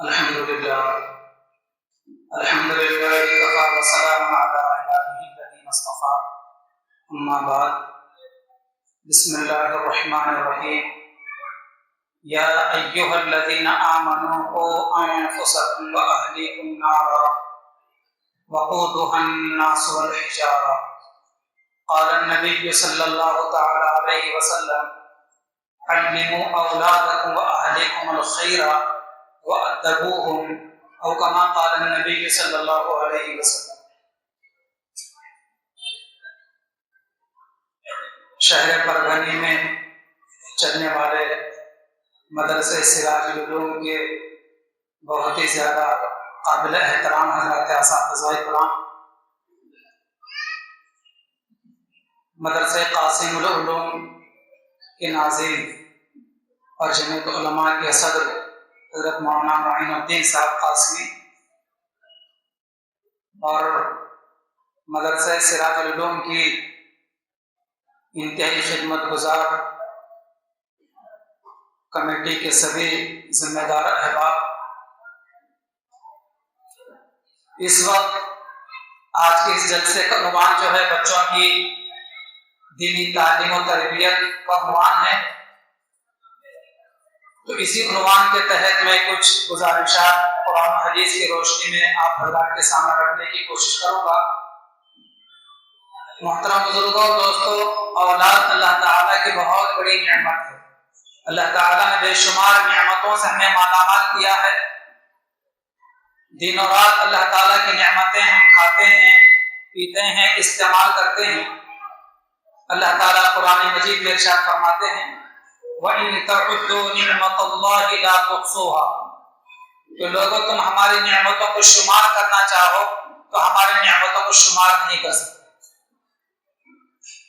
الحمد لله كفى وسلام على عباده الذين اصطفى اما بعد بسم الله الرحمن الرحيم يا ايها الذين امنوا قوا انفسكم واهليكم نارا وقودها الناس والحجاره قال النبي صلى الله تعالى عليه وسلم علموا اولادكم واهليكم الخير وَأَدَّبُوهُمْ أو كما قال النبی صلی اللہ علیہ وسلم۔ شہر پربھنی میں چلنے والے مدرسے سراج العلوم کے بہت ہی زیادہ قابل احترام حضرات اساتذہ کرام، مدرسے قاسم العلوم کے ناظم اور جمعیت علماء کے صدر حضرت مولانا معین الدین صاحب قاسمی اور مدرسہ سراج العلوم کی انتہائی خدمت گزار کمیٹی کے سبھی ذمہ دار احباب، اس وقت آج کے اس جلسے کا عنوان جو ہے بچوں کی دینی تعلیم و تربیت کا عنوان ہے، تو اسی عنوان کے تحت میں کچھ گزارشات قرآن و حدیث کی روشنی میں آپ حضرات کے سامنے رکھنے کی کوشش کروں گا۔ محترم بزرگوں اور دوستوں، اولاد اللہ تعالیٰ کی بہت بڑی نعمت ہے۔ اللہ تعالیٰ نے بے شمار نعمتوں سے ہمیں مالا مال کیا ہے۔ دن و رات اللہ تعالیٰ کی نعمتیں ہم کھاتے ہیں، پیتے ہیں، استعمال کرتے ہیں۔ اللہ تعالیٰ قرآن مجید میں ارشاد فرماتے ہیں وَإِن تَعُدُّوا نِعْمَةَ اللَّهِ لَا تُحْصُوهَا، کہ لوگوں تم ہماری نعمتوں کو شمار کرنا چاہو تو ہماری نعمتوں کو شمار نہیں کر سکتے۔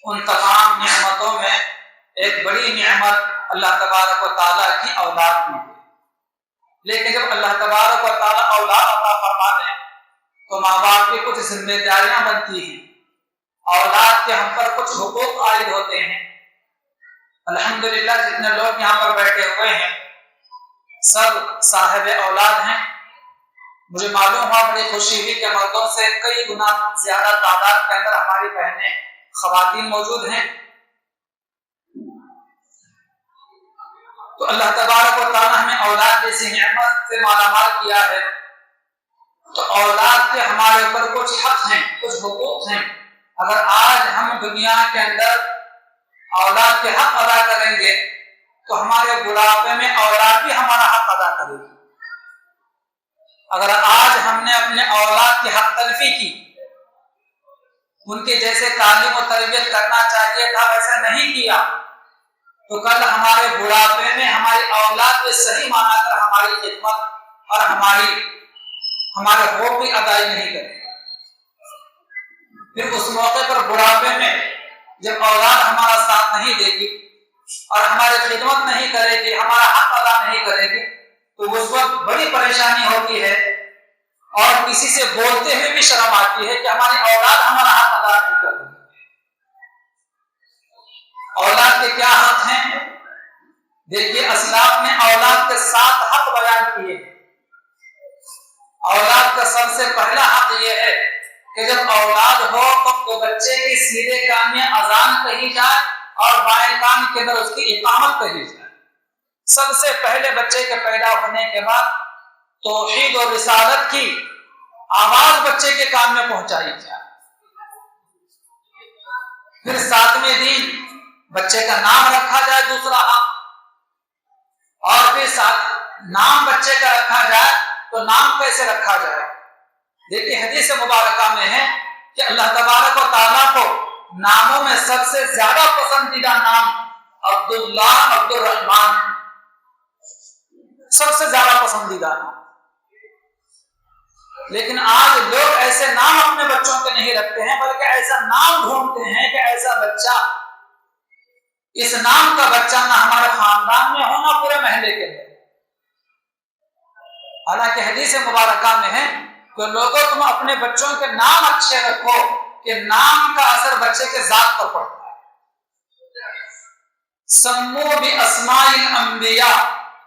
ان تمام نعمتوں میں ایک بڑی نعمت اللہ تبارک و تعالیٰ کی اولاد میں ہے، لیکن جب اللہ تبارک و تعالیٰ اولاد عطا فرما دیں تو ماں باپ کی کچھ ذمہ داریاں بنتی ہیں، اولاد کے ہم پر کچھ حقوق عائد ہوتے ہیں۔ الحمدللہ جتنے لوگ یہاں پر بیٹھے ہوئے ہیں سب صاحب اولاد ہیں۔ مجھے معلوم ہوا، بڑی خوشی ہوئی کہ مردوں سے کئی گنا زیادہ تعداد کے اندر ہماری بہنیں خواتین موجود ہیں۔ تو اللہ تبارک و تعالیٰ ہمیں اولاد جیسی نعمت سے مالا مال کیا ہے، تو اولاد کے ہمارے اوپر کچھ حق ہیں، کچھ حقوق ہیں۔ اگر آج ہم دنیا کے اندر اولاد کے حق ادا کریں گے تو ہمارے بڑھاپے میں اولاد بھی ہمارا حق ادا کرے گی۔ اگر آج ہم نے اپنے اولاد کی حق تلفی کی، ان کے جیسے تعلیم و تربیت کرنا چاہیے تھا ویسا نہیں کیا، تو کل ہمارے بڑھاپے میں ہماری اولاد کو صحیح مانا کر ہماری خدمت اور ہمارے حقوق بھی ادائی نہیں کرے۔ پھر اس موقع پر بڑھاپے میں جب اولاد ہمارا ساتھ نہیں دے گی اور ہماری خدمت نہیں کرے گی، ہمارا حق ادا نہیں کرے گی، تو اس وقت بڑی پریشانی ہوتی ہے اور کسی سے بولتے ہوئے بھی شرم آتی ہے کہ ہماری اولاد ہمارا حق ادا نہیں کر رہی۔ اولاد کے کیا حق ہیں؟ دیکھیے، اسلاف نے اولاد کے 7 حق بیان کیے۔ اولاد کا سب سے پہلا حق یہ ہے کہ جب اولاد ہو تو بچے کے سیدھے کان میں اذان کہی جائے اور بائیں کان کے اندر اس کی اقامت کہی جائے۔ سب سے پہلے بچے کے پیدا ہونے کے بعد توحید اور رسالت کی آواز بچے کے کان میں پہنچائی جائے۔ پھر 7ویں دن بچے کا نام رکھا جائے، دوسرا حق، اور پھر نام بچے کا رکھا جائے تو نام کیسے رکھا جائے؟ دیکھیے، حدیث مبارکہ میں ہے کہ اللہ تبارک و تعالیٰ کو ناموں میں سب سے زیادہ پسندیدہ نام عبداللہ، عبد الرحمان، سب سے زیادہ پسندیدہ نام۔ لیکن آج لوگ ایسے نام اپنے بچوں کے نہیں رکھتے ہیں، بلکہ ایسا نام ڈھونڈتے ہیں کہ ایسا بچہ، اس نام کا بچہ نہ ہمارے خاندان میں ہو نہ پورے محلے کے اندر۔ حالانکہ حدیث مبارکہ میں ہے کہ لوگوں تم اپنے بچوں کے نام اچھے رکھو کہ نام کا اثر بچے کے ذات پر پڑتا ہے۔ سمو باسماء الانبیاء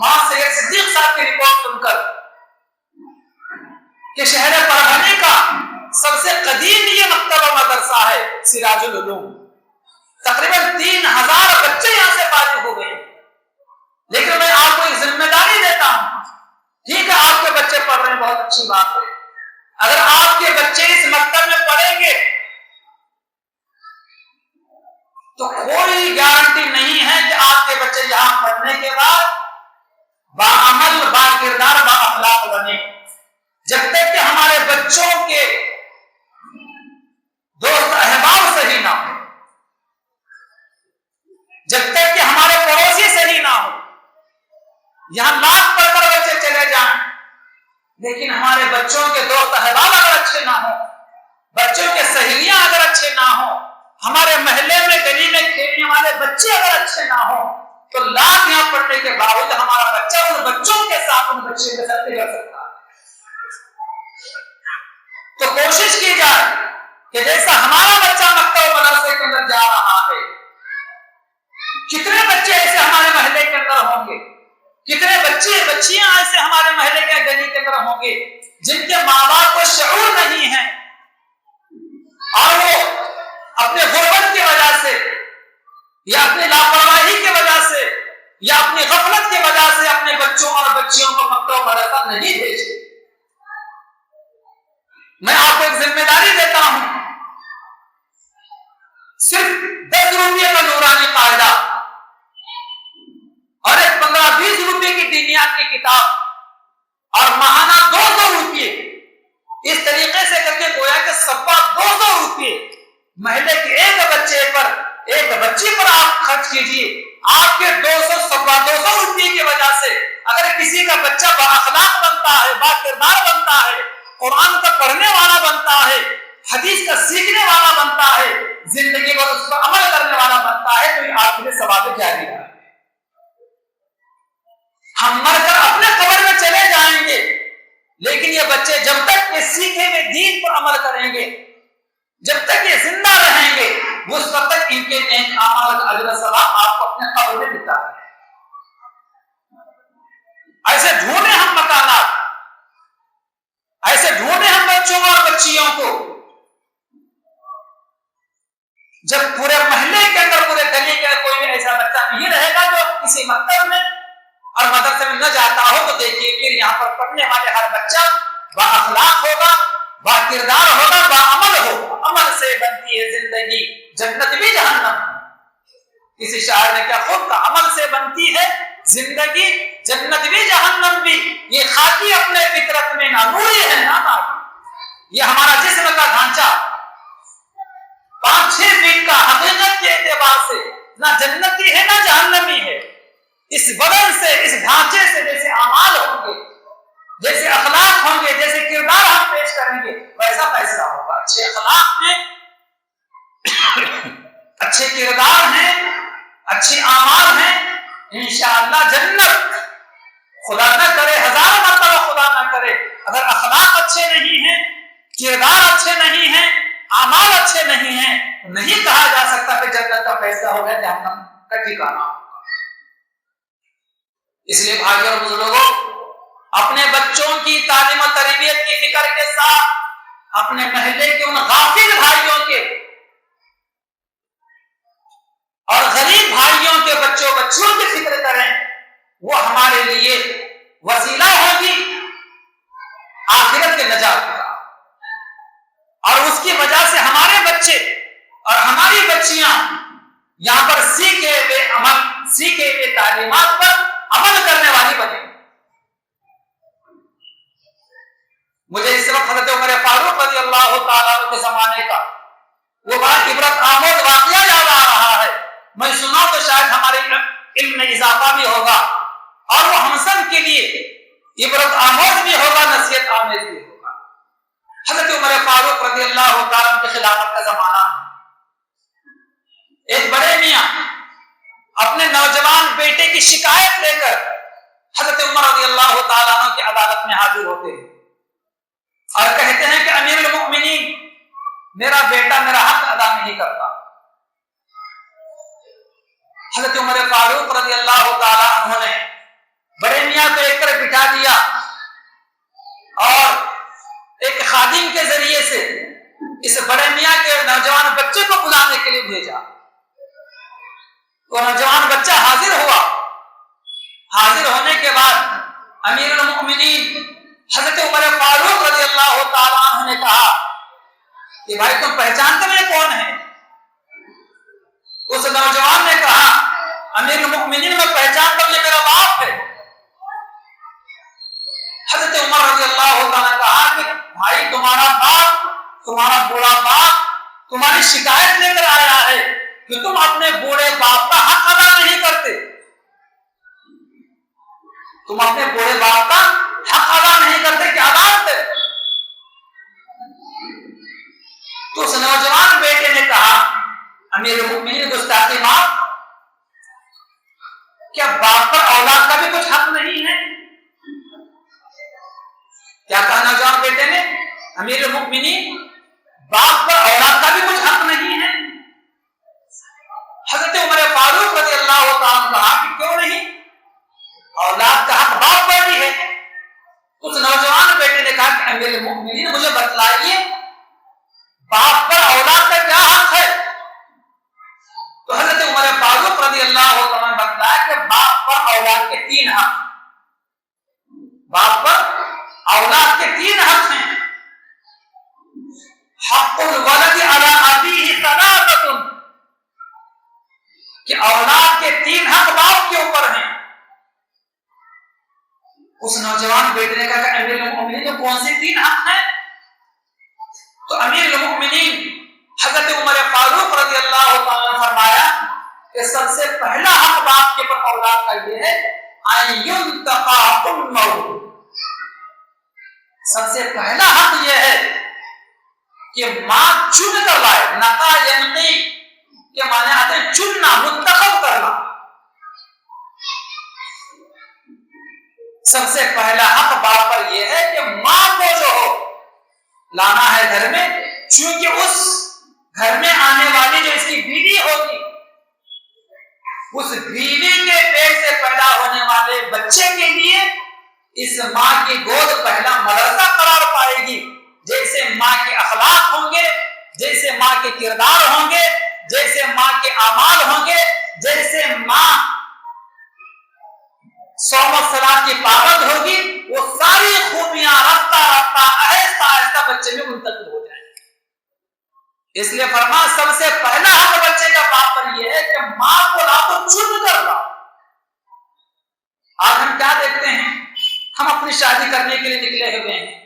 وہاں سید صدیق صاحب کی رپورٹ سن کر کہ شہر پربھنی کا سب سے قدیم یہ مکتبہ مدرسہ ہے سراج العلوم، تقریباً 3000 بچے یہاں سے فارغ ہو گئے. لیکن میں آپ کو ایک ذمہ داری دیتا ہوں، ٹھیک ہے آپ کے بچے پڑھ رہے ہیں، بہت اچھی بات ہے. اگر آپ کے بچے اس مکتب میں پڑھیں گے تو کوئی گارنٹی نہیں ہے کہ آپ کے بچے یہاں پڑھنے کے بعد باعمل، با کردار، با اخلاق بنے. جب تک کہ ہمارے بچوں کے دوست احباب صحیح نہ ہو، جب تک کہ ہمارے پڑوسی صحیح نہ ہو، یہاں لاکھ پڑھ کر بچے چلے جائیں لیکن ہمارے بچوں کے دوست احباب اگر اچھے نہ ہوں، بچوں کے سہیلیاں اگر اچھے نہ ہوں، ہمارے محلے میں گلی میں کھیلنے والے بچے اگر اچھے نہ ہوں، تو لاکھ یہاں پڑھنے کے باوجود ہمارا بچہ ان بچوں کے ساتھ ان بچے کے ساتھ بگڑ سکتا ہے. تو کوشش کی جائے کہ جیسا ہمارا بچہ مکتب مدرسے کے اندر جا رہا ہے، کتنے بچے ایسے ہمارے محلے کے اندر ہوں گے، کتنے بچے بچیاں ایسے ہمارے محلے کے گلی کے اندر ہوں گے جن کے ماں باپ کو شعور نہیں ہے اور وہ اپنے غربت کی وجہ سے یا اپنی لاپرواہی کی وجہ سے یا اپنی غفلت کی وجہ سے اپنے بچوں اور بچیوں کو مکتب مدرسہ نہیں بھیجتے. میں آپ کو ایک ذمہ داری دیتا ہوں، صرف 10 روپے کا نورانی قاعدہ اور ایک 15-20 روپے کی دینیات کی کتاب اور ماہانہ 200 روپے، اس طریقے سے کر کے گویا کہ سوا 200 روپے محلے کے ایک بچے پر، ایک بچی پر آپ خرچ کیجیے. آپ کے 200 روپے کی وجہ سے اگر کسی کا بچہ با اخلاق بنتا ہے، با کردار بنتا ہے، قرآن کا پڑھنے والا بنتا ہے، حدیث کا سیکھنے والا بنتا ہے، زندگی پر اس پر عمل کرنے والا بنتا ہے، تو یہ آپ کے لیے ثواب جاری ہے. ہم مر کر اپنے قبر میں چلے جائیں گے لیکن یہ بچے جب تک یہ سیکھے ہوئے دین پر عمل کریں گے، جب تک یہ زندہ رہیں گے، اس وقت تک ان کے نیک اعمال کا اجر و ثواب آپ کو اپنے قبر میں ملتا ہے. ایسے ڈھونڈے ہم مکانات، ایسے ڈھونڈے ہم بچوں اور بچیوں کو. جب پورے محلے کے اندر، پورے گلی کے اندر کوئی ایسا بچہ نہیں رہے گا جو کسی مکتب میں اور مدرسے میں نہ جاتا ہو، تو دیکھیے پھر یہاں پر پڑھنے والے ہر بچہ با اخلاق ہوگا، با کردار ہوگا، با عمل ہوگا. عمل سے بنتی ہے زندگی، جنت بھی جہنم. کسی شاعر نے کیا خوب کہا، عمل سے بنتی ہے زندگی، جنت بھی جہنم بھی. یہ خاکی اپنے فطرت میں نہ نوری ہے نہ ناکی. یہ ہمارا جسم کا ڈھانچہ 5-6 فٹ کا حقیقت کے اعتبار سے نہ جنتی ہے نہ جہنمی ہے. اس بدن سے، اس ڈھانچے سے جیسے اعمال ہوں گے، جیسے اخلاق ہوں گے، جیسے کردار ہم پیش کریں گے، ویسا فیصلہ ہوگا. اچھے اخلاق ہیں، اچھے کردار ہیں، اچھے اعمال ہیں، انشاءاللہ جنت. خدا نہ کرے، 1000 مرتبہ خدا نہ کرے، اگر اخلاق اچھے نہیں ہیں، کردار اچھے نہیں ہیں، اعمال اچھے نہیں ہیں، نہیں کہا جا سکتا کہ جنت کا فیصلہ ہو گیا، جہنم کا ٹھکانہ. اس لیے بھائی اور بزرگوں، اپنے بچوں کی تعلیم و تربیت کی فکر کے ساتھ اپنے محلے کے ان غافل بھائیوں کے اور غریب بھائیوں کے بچوں بچیوں کی فکر کریں. وہ ہمارے لیے وسیلہ ہوگی آخرت کے نجات کا، اور اس کی وجہ سے ہمارے بچے اور ہماری بچیاں یہاں پر سیکھے ہوئے عمل، سیکھے ہوئے تعلیمات پر عمل کرنے والی بنے. مجھے اس وقت حضرت عمر فاروق رضی اللہ تعالیٰ عنہ کے زمانے کا وہ بڑا عبرت آموز واقعہ یاد آ رہا ہے. میں سنا تو شاید ہمارے علم میں اضافہ بھی ہوگا اور وہ ہم سب کے لیے عبرت آموز بھی ہوگا، نصیحت آمیز بھی ہوگا. حضرت عمر فاروق رضی اللہ تعالیٰ عنہ کی خلافت کا زمانہ ہے. ایک بڑے میاں اپنے نوجوان بیٹے کی شکایت لے کر حضرت عمر رضی اللہ تعالیٰ عنہ کی عدالت میں حاضر ہوتے ہیں اور کہتے ہیں کہ امیر المؤمنین، میرا بیٹا میرا حق ادا نہیں کرتا. حضرت عمر فاروق رضی اللہ تعالیٰ عنہ نے بڑے میاں کو ایک طرف بٹھا دیا اور ایک خادم کے ذریعے سے اس بڑے میاں کے نوجوان بچے کو بلانے کے لیے بھیجا۔ وہ نوجوان بچہ حاضر ہوا۔ حاضر ہونے کے بعد امیر المؤمنین حضرت عمر فاروق رضی اللہ تعالیٰ عنہ نے کہا کہ بھائی تم پہچانتے میں کون ہے؟ اس نوجوان نے کہا امیر المؤمنین میں پہچانتا ہوں، یہ میرا باپ ہے۔ حضرت عمر رضی اللہ تعالیٰ نے کہا کہ بھائی تمہارا باپ، تمہارا بوڑھا باپ تمہاری شکایت لے کر آیا ہے کہ تم اپنے بوڑھے باپ کا حق ادا نہیں کرتے، تم اپنے بوڑھے باپ کا حق ادا نہیں کرتے، کیا بات ہے؟ تو اس نوجوان بیٹے نے کہا امیر المؤمنین گستاخی معاف، کیا باپ پر اولاد کا بھی کچھ حق نہیں ہے؟ کیا کہا نوجوان بیٹے نے؟ امیر المؤمنین باپ پر اولاد کا بھی کچھ حق نہیں ہے؟ حضرت عمر فاروق رضی اللہ تعالیٰ نے کہا کہ کیوں نہیں، اولاد کا حق باپ پر بھی ہے۔ اس نوجوان بیٹے نے کہا کہ امیر المؤمنین مجھے بتلائیے باپ پر اولاد کا کیا حق ہے؟ تو حضرت عمر فاروق رضی اللہ عنہ نے بتایا کہ باپ پر اولاد کے 3 حق، باپ پر اولاد کے 3 حق ہیں۔ حق الولد علی ابیہ ثلاثۃ، کہ اولاد کے 3 حق باپ کے اوپر ہیں۔ اس نوجوان بیٹے نے کہا کہ امیر المؤمنین تو کون سے 3 حق ہیں؟ تو امیر المؤمنین حضرت عمر فاروق رضی اللہ تعالیٰ نے فرمایا کہ سب سے پہلا حق باپ کے پر اولاد کا یہ ہے ان ينتقى امه، سب سے پہلا حق یہ ہے کہ ماں چن کر لائے، نقا ینقی کے معنی آتے ہیں چننا، منتخب کرنا۔ سب سے پہلا حق باپ پر یہ ہے کہ ماں کو جو ہو لانا ہے گھر میں، چونکہ اس گھر میں آنے والی جو اس کی بیوی ہوگی، اس بیوی کے پیٹ سے پیدا ہونے والے بچے کے لیے اس ماں کی گود پہلا مدرسہ قرار پائے گی۔ جیسے ماں کے اخلاق ہوں گے، جیسے ماں کے کردار ہوں گے، جیسے ماں کے اعمال ہوں گے، جیسے ماں صوم و صلاۃ کی پابند ہوگی، وہ ساری خوبیاں رفتہ رفتہ آہستہ آہستہ بچے میں منتقل ہو جائیں گے۔ اس لیے فرمایا سب سے پہلا حق بچے کا باپ پر یہ ہے کہ ماں کو لا تو چن کر لا۔ آج ہم کیا دیکھتے ہیں، ہم اپنی شادی کرنے کے لیے نکلے ہوئے ہیں،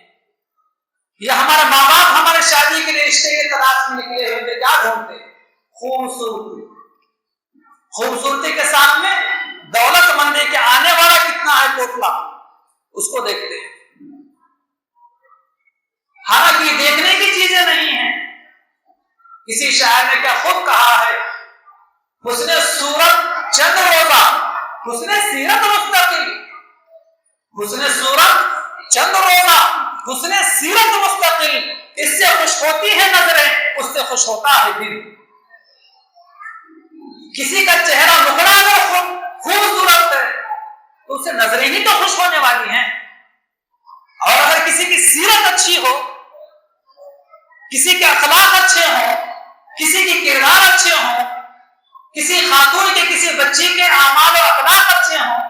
یا ہمارے ماں باپ ہمارے شادی کے لیے رشتے کی تلاش میں نکلے ہوئے، کیا ڈھونڈتے؟ خوبصورتی۔ خوبصورتی کے سامنے دولت مندی کے آنے والا کتنا ہے ٹوٹلا، اس کو دیکھتے ہیں۔ حالانکہ یہ دیکھنے کی چیزیں نہیں ہیں۔ کسی شاعر نے کیا خوب کہا ہے، حسن صورت چند روزہ، حسن سیرت مستقل۔ حسن صورت چند روزہ، حسن سیرت مستقل۔ اس سے خوش ہوتی ہے نظریں، اس سے خوش ہوتا ہے دل۔ کسی کا چہرہ نکڑا اگر خوبصورت ہے تو اسے نظریں ہی تو خوش ہونے والی ہیں، اور اگر کسی کی سیرت اچھی ہو، کسی کے اخلاق اچھے ہوں، کسی کے کردار اچھے ہوں، کسی خاتون کے کسی بچی کے اعمال و اخلاق اچھے ہوں،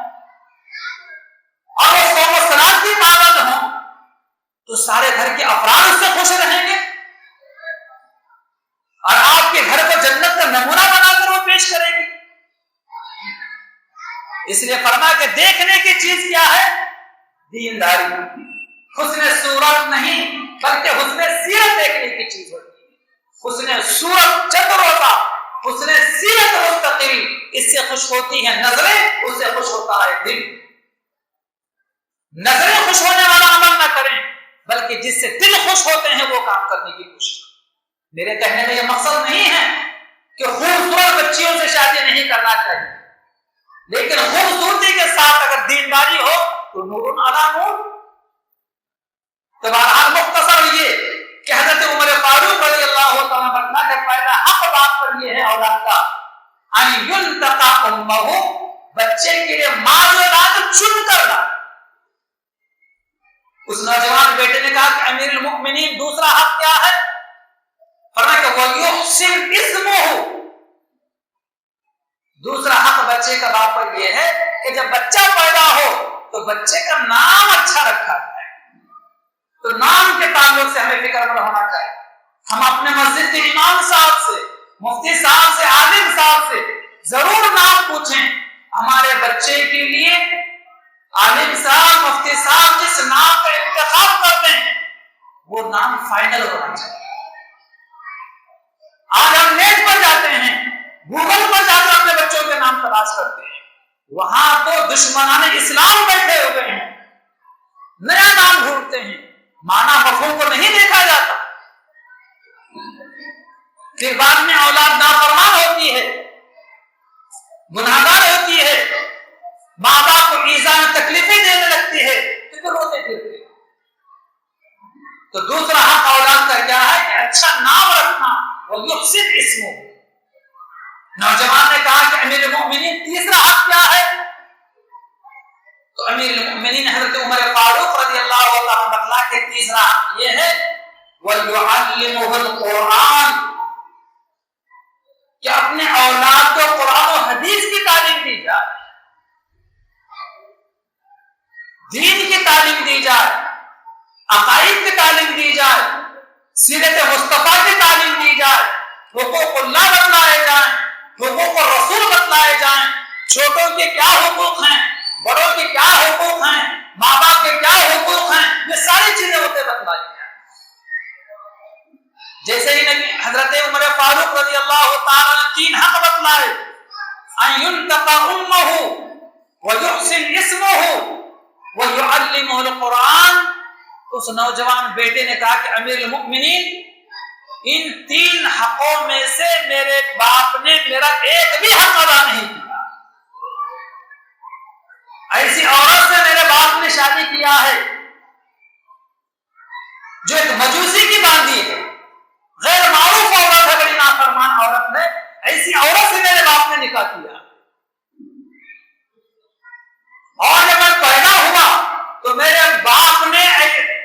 اور وہ صوم و صلاۃ کی پابند ہوں، تو سارے گھر کے افراد اس سے خوش رہیں گے، اور آپ کے گھر کو جنت کا نمونہ بنا کر وہ پیش کرے گی۔ اس لیے فرمایا کہ دیکھنے کی چیز کیا ہے؟ دینداری۔ حسن صورت نہیں بلکہ حسن سیرت دیکھنے کی چیز ہوتی ہے۔ حسن صورت چند روزہ، حسن سیرت مستقل، اس سے خوش ہوتی ہے نظریں، اس سے خوش ہوتا ہے دل۔ نظریں خوش ہونے والا عمل نہ کریں، بلکہ جس سے دل خوش ہوتے ہیں وہ کام کرنے کی کوشش۔ میرے کہنے کا یہ مقصد نہیں ہے کہ خوبصورت بچیوں سے شادی نہیں کرنا چاہیے، لیکن خوبصورتی کے ساتھ اگر دینداری ہو تو نور علی نور۔ تو بہرحال مختصر یہ کہ حضرت عمر فاروق رضی اللہ تعالیٰ عنہ کا پہلا حق باپ پر یہ ہے اولاد کا ان ينتقى امه، بچے کے لیے ماں جو اولاد چن کر اس نوجوان بیٹے نے کہا کہ امیر المؤمنین دوسرا حق کیا ہے؟ فرمایا کہ وَيُحْسِنْ اسْمُهُ، دوسرا حق بچے کا باپ پر یہ ہے کہ جب بچہ پیدا ہو تو بچے کا نام اچھا رکھا جائے. تو نام کے تعلق سے ہمیں فکر مند ہونا چاہیے. ہم اپنے مسجد کے امام صاحب سے، مفتی صاحب سے، عالم صاحب سے ضرور نام پوچھیں. ہمارے بچے کے لیے عالم صاحب، مفتی صاحب جس نام کا انتخاب کر دیں وہ نام فائنل ہونا چاہیے. آج ہم نیٹ پر جاتے ہیں، گوگل پر جا کر اپنے بچوں کے نام تلاش کرتے ہیں، وہاں تو دشمنان اسلام بیٹھے ہوئے ہیں، نیا نام ڈھونڈتے ہیں، معنی مفہوم کو نہیں دیکھا جاتا. پھر بعد میں اولاد نافرمان ہوتی ہے، گناہگار ہوتی ہے، ماں باپ کو ایذا میں تکلیفیں دینے لگتی ہے، پھر روتے پھرتے. تو دوسرا حق اولاد کا کیا ہے کہ اچھا نام رکھنا. وَيُحْسِنْ اسْمُهُ. نوجوان نے کہا کہ امیر المؤمنین تیسرا حق کیا ہے؟ تو امیر المؤمنین حضرت عمر فاروق رضی اللہ عنہ بتلا کہ تیسرا حق یہ ہے وَيُعَلِّمُهُ الْقُرْآنَ، کہ اپنے اولاد کو قرآن و حدیث کی تعلیم دی جائے، دین کی تعلیم دی جائے، عقائد کی تعلیم دی جائے، سیرت مصطفیٰ کی تعلیم دی جائے، حقوق اللہ بتلائے جائیں، حقوق رسول بتلائے جائیں، چھوٹوں کے کیا حقوق ہیں، بڑوں کے کیا حقوق ہیں، ماں باپ کے کیا حقوق ہیں، یہ ساری چیزیں ہوتے بتلائی جائیں. جیسے ہی نبی حضرت عمر فاروق رضی اللہ تعالیٰ نے 3 حق بتلائے، ان ينتق امه ويحسن اسمه ويعلمه القرآن. اس نوجوان بیٹے نے کہا کہ امیر المؤمنین ان 3 حقوں میں سے میرے باپ نے میرا ایک بھی حق ادا نہیں کیا. ایسی عورت سے میرے باپ نے شادی کیا ہے جو ایک مجوسی کی باندھی ہے، غیر معروف عورت ہے، بڑی نافرمان عورت ہے، ایسی عورت سے میرے باپ نے نکاح کیا. اور جب میں پیدا ہوا تو میرے باپ نے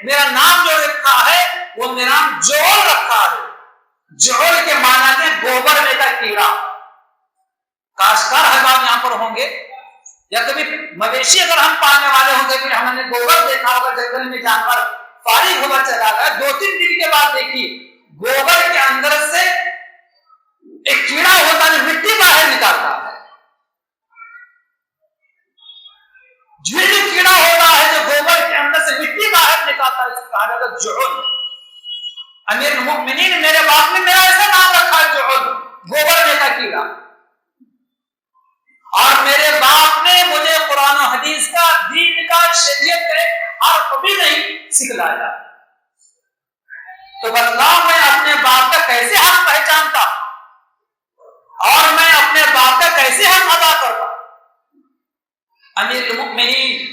میرا نام جو رکھا ہے وہ میرا نام جوہل رکھا ہے. جوہل کے معنی ہے گوبر میں کا کیڑا. کاشتکار حضرات یہاں پر ہوں گے یا کبھی مویشی اگر ہم پالنے والے ہوں گے، پھر ہم نے گوبر دیکھا ہوگا جنگل میں جانور فارغ ہوا چلا گیا، 2-3 دن کے بعد دیکھیے گوبر کے اندر سے ایک کیڑا ہوتا ہے، مٹی باہر نکالتا ہے. جو کیڑا ہوتا ہے جو گوبر کے اندر سے مٹی باہر نکالتا ہے، اس کو کہا جاتا ہے جوہل. امیر المؤمنین میرے باپ نے میرا ایسا نام رکھا ہے جوہل، گوبر میں کا کیڑا. اور میرے باپ نے مجھے قرآن و حدیث کا، دین کا، شریعت کا حرف بھی نہیں سکھلایا. تو بتلاؤ میں اپنے باپ کا کیسے حق پہچانتا اور میں اپنے باپ کا کیسے حق ادا کرتا. امیر المؤمنین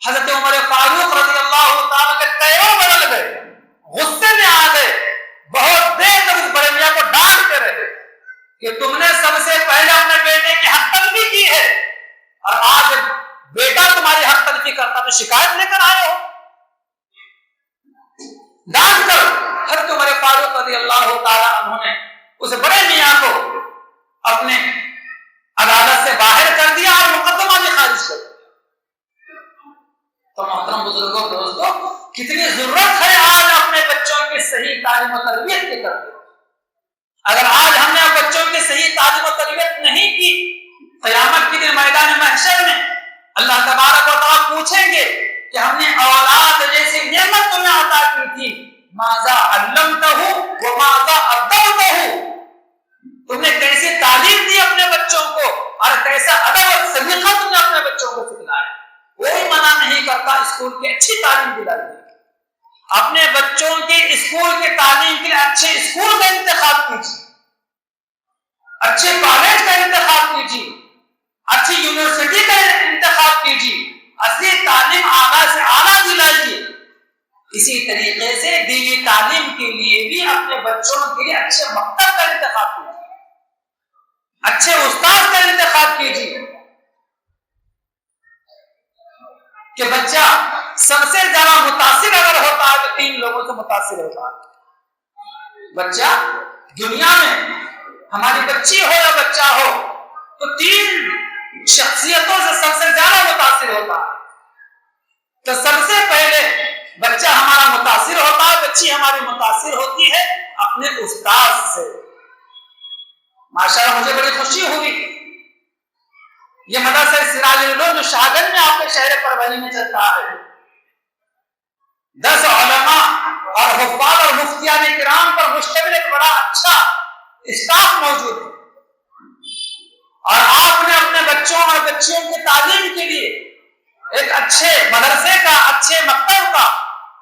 حضرت عمر فاروق رضی اللہ تعالیٰ کے تیور بدل گئے، غصے میں آ گئے، بہت دیر تک اس بڑے میاں کو ڈانٹتے رہے کہ تم نے سب سے پہلے اپنے بیٹے کی حق تلفی کی ہے اور آج بیٹا تمہاری حق تلفی کرتا تو شکایت لے کر آئے ہو. ڈانٹ کر حضرت عمر فاروق رضی اللہ تعالیٰ عنہ نے اس بڑے میاں کو اپنے عدالت سے باہر کر دیا اور مقدمہ بھی خارج کر دیا. تو محترم بزرگوں، دوستوں، کتنی ضرورت ہے آج اپنے بچوں کی صحیح تعلیم و تربیت کی کرتے. اگر آج ہم نے بچوں کی صحیح تعلیم و تربیت نہیں کی، قیامت کے دن میدان محشر میں اللہ تبارک و تعالیٰ پوچھیں گے کہ ہم نے اولاد جیسی نعمت تمہیں عطا کی تھی، ماذا علمتہ وماذا ادبتہ، تم نے کیسی تعلیم دی اپنے بچوں کو اور کیسا ادب اور سلیقہ تم نے اپنے بچوں کو سکھلایا. کوئی منع نہیں کرتا اسکول کی اچھی تعلیم دلائی. اپنے بچوں کی اسکول کی تعلیم کے لیے اچھے اسکول کا انتخاب کیجیے، اچھے کالج کا انتخاب کیجیے، اچھی یونیورسٹی کا انتخاب کیجیے، اصلی تعلیم اعلیٰ سے اعلیٰ دلائیے. اسی طریقے سے دینی تعلیم کے لیے بھی اپنے بچوں کے لیے اچھے مکتب کا انتخاب کیجیے، اچھے استاد کا انتخاب کیجیے کہ بچہ سب سے زیادہ متاثر متاثر ہوتا ہے. بچہ دنیا میں ہماری بچی ہو یا بچہ ہو تو 3 شخصیتوں سے سب سے زیادہ متاثر ہوتا ہے. تو سب سے پہلے بچہ ہمارا متاثر ہوتا ہے، بچی ہماری متاثر ہوتی ہے اپنے استاد سے. ماشاءاللہ مجھے بڑی خوشی ہوئی، یہ مدرسہ سراج العلوم جو شاہگنج میں آپ کے شہر پروری میں چلتا ہے، 10 علماء اور حفاظ اور مفتیان کرام پر مشتمل ایک بڑا اچھا اسٹاف موجود ہے، اور آپ نے اپنے بچوں اور بچیوں کی تعلیم کے لیے ایک اچھے مدرسے کا، اچھے مکتب کا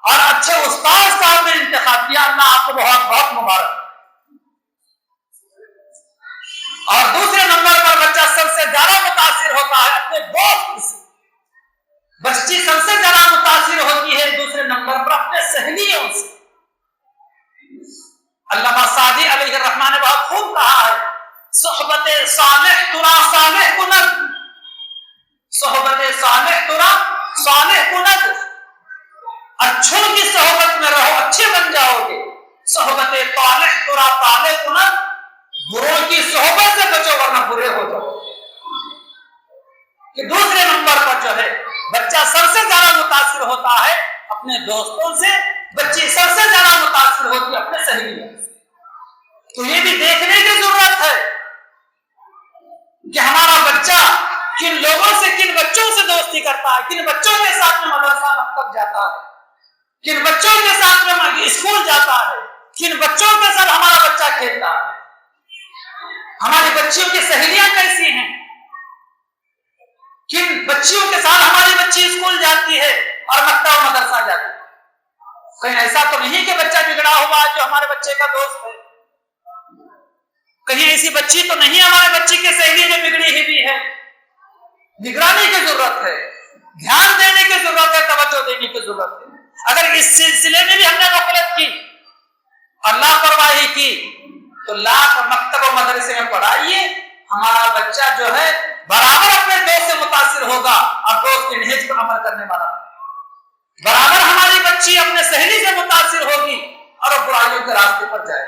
اور اچھے استاد کا آپ نے انتخاب کیا. اللہ آپ کو بہت بہت مبارک. اور دوسرے نمبر پر بچہ سب سے زیادہ متاثر ہوتا ہے اپنے دوست سے، بچی سب سے زیادہ متاثر ہوتی ہے دوسرے نمبر پر اپنے سہیلیوں سے. علامہ سعدی علیہ الرحمہ نے بہت خوب کہا ہے، صحبت صالح ترا صالح کند، صحبت صالح ترا صالح کند. اچھوں کی صحبت میں رہو، اچھے بن جاؤ گے. صحبت طالح ترا طالح کند، بروں کی صحبت سے بچو ورنہ برے ہو جاؤ. کہ دوسرے نمبر پر جو ہے بچہ سب سے زیادہ متاثر ہوتا ہے اپنے دوستوں سے، بچی سب سے زیادہ متاثر ہوتی ہے اپنے سہیلیوں سے. تو یہ بھی دیکھنے کی ضرورت ہے کہ ہمارا بچہ کن لوگوں سے، کن بچوں سے دوستی کرتا ہے، کن بچوں کے ساتھ میں مدرسہ مکتب جاتا ہے، کن بچوں کے ساتھ میں اسکول جاتا ہے، کن بچوں کے ساتھ ہمارا بچہ کھیلتا ہے، ہماری بچیوں کی سہیلیاں کیسی ہیں، کن بچیوں کے ساتھ ہماری بچی اسکول جاتی ہے اور مکتب مدرسہ جاتی ہے. کہیں ایسا تو نہیں کہ بچہ بگڑا ہوا ہے جو ہمارے بچے کا دوست ہے، کہیں ایسی بچی تو نہیں ہمارے بچی کی سہیلی جو بگڑی ہوئی ہے. نگرانی کی ضرورت ہے، دھیان دینے کی ضرورت ہے، توجہ دینے کی ضرورت ہے. اگر اس سلسلے میں بھی ہم نے غفلت کی اور لاپرواہی کی تو لا کر مکتب و مدرسے میں پڑھائیے، ہمارا بچہ جو ہے برابر اپنے دوست سے متاثر ہوگا اور دوست کے نہج پر عمل کرنے والا. برابر ہماری بچی اپنے سہیلی سے متاثر ہوگی اور وہ برائیوں کے راستے پر جائے.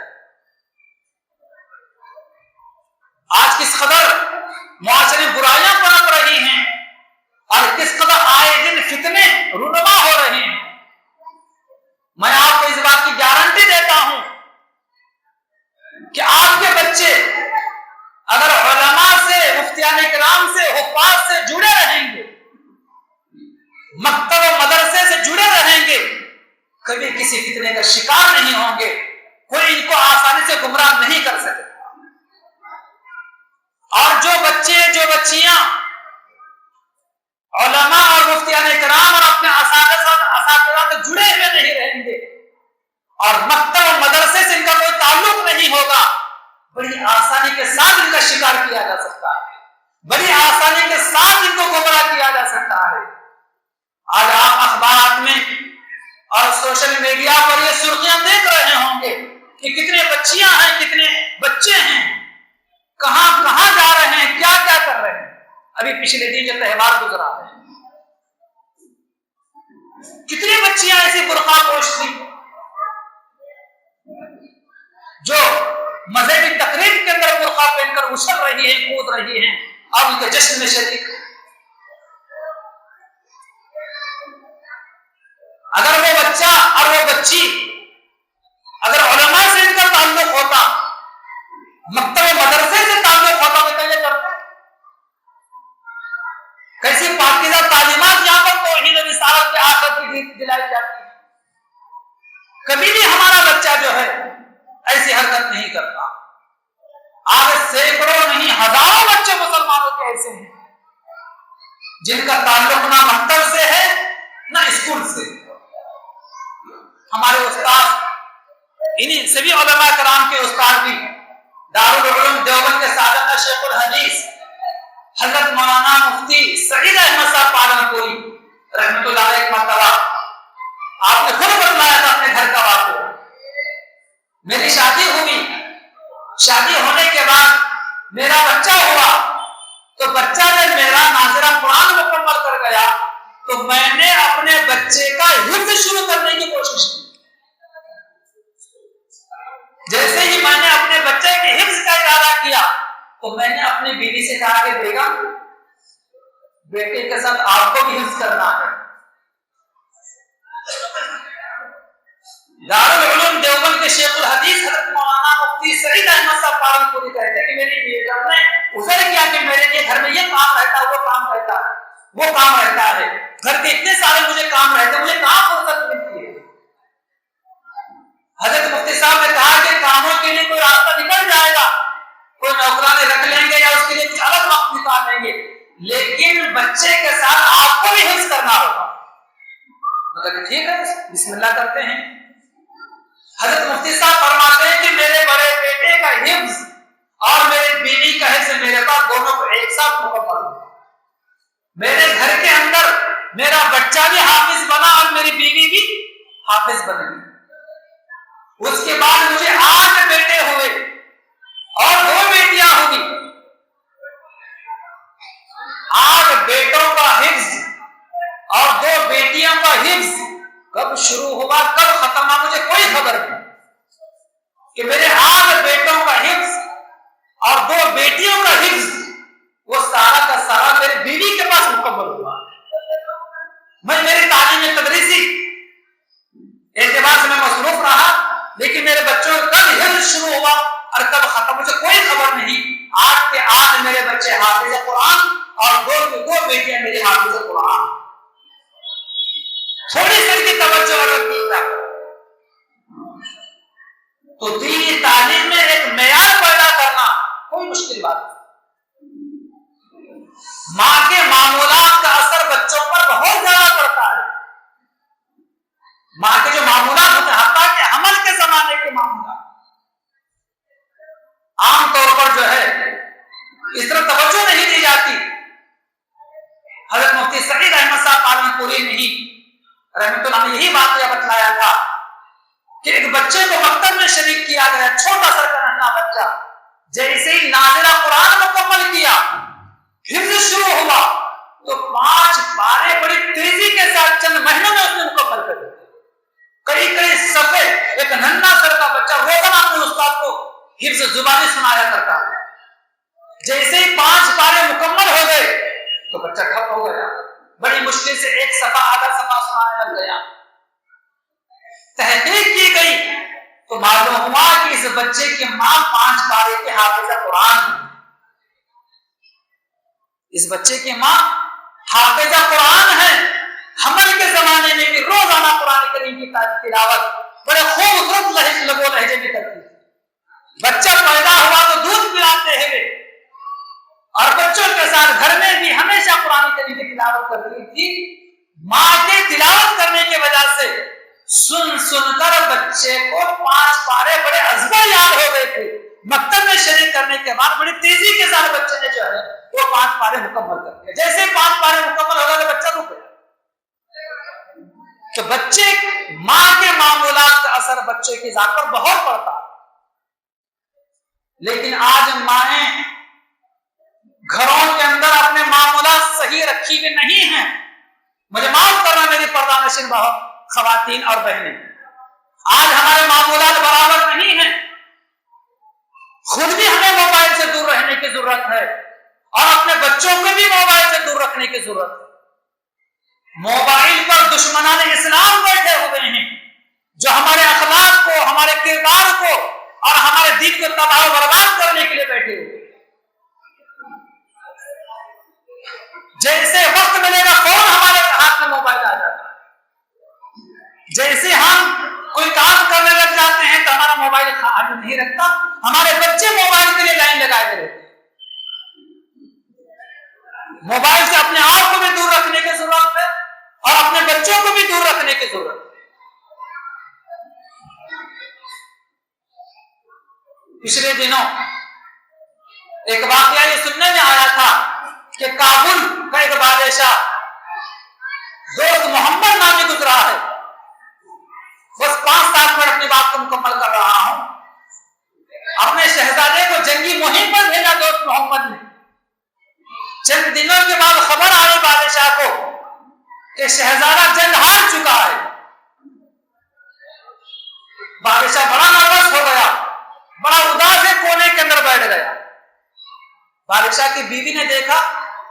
آج کس قدر معاشرے برائیاں پنپ رہی ہیں اور کس قدر آئے دن فتنے رونما ہو رہے ہیں. میں آپ کو اس بات کی گارنٹی دیتا ہوں کہ آپ کے بچے اگر علماء سے، مفتیان کرام سے، حفاظ سے جڑے رہیں گے، مکتب و مدرسے سے جڑے رہیں گے، کبھی کسی فتنے کا شکار نہیں ہوں گے، کوئی ان کو آسانی سے گمراہ نہیں کر سکے. اور جو بچے، جو بچیاں علماء اور مفتیان کرام اور اپنے اساتذہ سے جڑے ہوئے نہیں رہیں گے اور مکتب و مدرسے سے ان کا کوئی تعلق نہیں ہوگا، بڑی آسانی کے ساتھ ان کا شکار کیا جا سکتا ہے، بڑی آسانی کے ساتھ ان کو گمراہ کیا جا سکتا ہے. آج آپ اخبارات میں اور سوشل میڈیا پر یہ سرخیاں دیکھ رہے ہوں گے کہ کتنے بچیاں ہیں، کتنے بچے ہیں، کہاں کہاں جا رہے ہیں، کیا کیا کر رہے ہیں. ابھی پچھلے دن جو تہوار گزرا ہے، کتنی بچیاں ایسی برقع پوش تھی جو مذہبی تقریب کے اندر برقع پہن کر اچھل رہی ہیں، کود رہی ہیں اور ان کے جشن میں شریک. اگر وہ بچہ اور وہ بچی اگر علماء سے ان کا تعلق ہوتا، مکتب مدرسے سے تعلق ہوتا تو کیا کرتا؟ کیسی پاکیزہ تعلیمات یہاں پر توحید و رسالت کے آخرت کی دلائی جاتی ہے. کبھی بھی ہمارا بچہ جو ہے ایسی حرکت نہیں کرتا. آج سینکڑوں نہیں ہزاروں بچے مسلمانوں کے ایسے ہیں جن کا تعلق نہ مکتب سے ہے نہ اسکول سے. ہمارے استاد، انہیں سبھی علماء کرام کے استاد بھی دارالعلوم دیوبند کے سابقہ شیخ الحدیث حضرت مولانا مفتی سعید احمد صاحب پالنپوری رحمۃ اللہ علیہ. ایک مرتبہ آپ نے خود بتلایا تھا اپنے گھر کا واقعہ. میری شادی ہوئی، شادی ہونے کے بعد میرا بچہ ہوا تو بچہ جب میرا ناظرہ قرآن مکمل کر گیا تو میں نے اپنے بچے کا حفظ شروع کرنے کی کوشش کی. تو میں نے اپنی بیوی سے کہا کہ بیگم بیٹے کے ساتھ آپ کو بھی حفظ کرنا ہے. دارالعلوم دیوبند کے شیخ الحدیث حضرت مولانا مفتی سعید احمد صاحب پالن پوری کہتے ہیں کہ میری بیگم نے عذر کیا کہ میرے لیے گھر میں یہ کام رہتا ہے، وہ کام رہتا ہے، وہ کام رہتا ہے، گھر کے اتنے سارے مجھے کام رہتے ہیں، مجھے کہاں فرصت ملتی ہے. حضرت مفتی صاحب نے کہا کہ کاموں کے لیے کوئی راستہ نکل جائے گا، کوئی نوکرانے رکھ لیں گے یا اس کے لیے کچھ الگ وقت نکال لیں گے، لیکن بچے کے ساتھ آپ کو بھی حفظ کرنا ہوگا. مطلب ٹھیک ہے بسم اللہ کرتے ہیں. حضرت مفتی صاحب فرماتے ہیں کہ میرے بڑے بیٹے کا حفظ اور میرے بیوی کا حفظ میرے پاس دونوں کو ایک ساتھ مکمل ہوا. میرے گھر کے اندر میرا بچہ بھی حافظ بنا اور میری بیوی بھی حافظ بن گئی. اس کے بعد مجھے 8 بیٹے ہوئے اور 2 بیٹیاں ہوگی. 8 بیٹوں کا حفظ اور 2 بیٹیوں کا حفظ کب شروع ہوا کب ختم ہوا مجھے کوئی خبر نہیں. کہ میرے 8 بیٹوں کا حفظ اور 2 بیٹیوں کا حفظ وہ سارا کا سارا میری بیوی کے پاس مکمل ہوا. میں میری تعلیم تدریسی اعتبار سے میں مصروف رہا، لیکن میرے بچوں کا کب حفظ شروع ہوا اور کب ختم مجھے کوئی خبر نہیں. 8 کے 8 میرے بچے حافظ قرآن اور 2 کے 2 بیٹیاں میری حافظ قرآن. تھوڑی سی کی توجہ اگر کی جائے تو دینی تعلیم میں ایک معیار پیدا کرنا کوئی مشکل بات نہیں. ماں کے معمولات کا اثر بچوں پر بہت زیادہ پڑتا ہے. ماں کے جو معمولات ہوتے ہیں حتیٰ کہ حمل کے زمانے کے معمولات عام طور پر جو ہے اس طرح توجہ نہیں دی جاتی. حضرت مفتی سعید احمد صاحب پالن پوری نے ہی رحمۃ اللہ نے یہی واقعہ بتلایا تھا کہ ایک بچے کو مکتب میں شریک کیا گیا، چھوٹا سا ننھا بچہ. جیسے ہی نازلہ قرآن مکمل کیا حفظ شروع ہوا تو 5 پارے بڑی تیزی کے ساتھ چند مہینوں میں اس نے مکمل کر دیا. کئی صفحے ایک ننھا سر کا بچہ روزانہ اپنے استاد کو حفظ زبانی سنایا کرتا ہے. جیسے ہی 5 پارے مکمل ہو گئے تو بچہ ٹھپ ہو گیا، بڑی مشکل سے ایک صفحہ آدھا صفحہ سنانے لگ گیا. تحقیق کی گئی تو معلوم ہوا کہ اس بچے کی ماں 5 پارے کے حافظ قرآن. اس بچے کی ماں حافظ قرآن ہے. حمل کے زمانے میں بھی روزانہ قرآن کریم کی تلاوت بڑے خوبصورت لہجے میں کرتی تھی. بچہ پیدا ہوا تو دودھ پلاتے ہوئے اور بچوں کے ساتھ گھر میں بھی ہمیشہ قرآن کریم کی تلاوت کرتی تھی. ماں کے تلاوت کرنے کی وجہ سے سن کر بچے کو 5 پارے بڑے ازبر یاد ہو گئے تھے. مکتب میں شریک کرنے کے بعد بڑی تیزی کے ساتھ بچے نے جو ہے وہ 5 پارے مکمل کر دیا. جیسے 5 پارے مکمل ہو گئے تو بچہ رک گیا. تو بچے ماں کے معمولات کا اثر بچے کی ذات پر بہت پڑتا ہے. لیکن آج مائیں گھروں کے اندر اپنے معمولات صحیح رکھی ہوئی نہیں ہیں. مجھے معاف کرنا میری پردہ نشین بہت خواتین اور بہنیں، آج ہمارے معمولات برابر نہیں ہیں. خود بھی ہمیں موبائل سے دور رہنے کی ضرورت ہے اور اپنے بچوں کو بھی موبائل سے دور رکھنے کی ضرورت ہے. موبائل پر دشمنان اسلام بیٹھے ہوئے ہیں جو ہمارے اخلاق کو، ہمارے کردار کو اور ہمارے دین کو تباہ و برباد کرنے کے لیے بیٹھے ہوئے ہیں. جیسے وقت ملے گا فوراً ہمارے ہاتھ میں موبائل آ جاتا ہے. جیسے ہم کوئی کام کرنے لگ جاتے ہیں تو ہمارا موبائل ہاتھ نہیں رکھتا. ہمارے بچے موبائل کے لیے لائن لگائے ہوئے رہتے ہیں. موبائل سے اپنے آپ کو بھی دور رکھنے کی ضرورت ہے اور اپنے بچوں کو بھی دور رکھنے کی ضرورت ہے. پچھلے دنوں ایک واقعہ یہ سننے میں آیا تھا کہ کابل کا ایک بادشاہ دوست محمد نامی گزرا ہے. بس 5-7 منٹ اپنی بات کو مکمل کر رہا ہوں. اپنے شہزادے کو جنگی مہم پر بھیجا دوست محمد نے. چند دنوں کے بعد خبر آئی بادشاہ کو کہ شہزادہ جنگ ہار چکا ہے. بادشاہ بڑا نروس ہو گیا، بڑا اداس ہے، کونے کے اندر بیٹھ گیا. بادشاہ کی بیوی نے دیکھا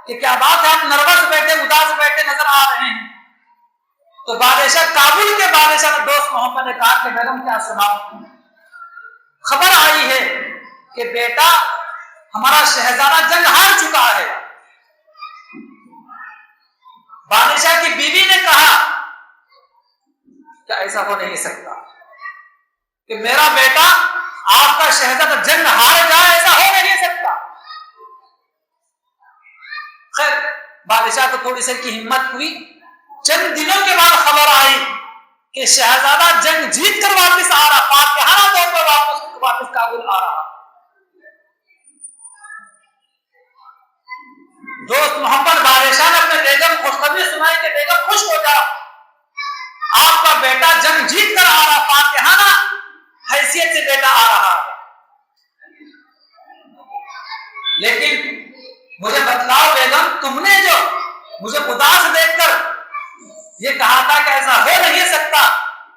کہ کیا بات ہے، آپ نروس بیٹھے، اداس بیٹھے نظر آ رہے ہیں. تو بادشاہ کابل کے بادشاہ دوست محمد نے کہا کہ بیگم کیا سناؤ، خبر آئی ہے کہ بیٹا ہمارا شہزادہ جنگ ہار چکا ہے. بادشاہ کی بیوی نے کہا کہ ایسا ہو نہیں سکتا کہ میرا بیٹا آپ کا شہزادہ جنگ ہار جائے، ایسا ہو نہیں سکتا. خیر بادشاہ کو تھوڑی سی کی ہمت ہوئی. چند دنوں کے بعد خبر آئی کہ شہزادہ جنگ جیت کر واپس آ رہا، فاتحانہ طور پر واپس کابل آ رہا. دوست محمد بادشاہ نے اپنے بیگم کو خوشخبری سنائی کہ بیگم خوش ہو جا، آپ کا بیٹا جنگ جیت کر آ رہا، فاتحانہ حیثیت سے بیٹا آ رہا. لیکن مجھے بتلاؤ بیگم، تم نے جو مجھے اداس دیکھ کر یہ کہا تھا کہ ایسا ہو نہیں سکتا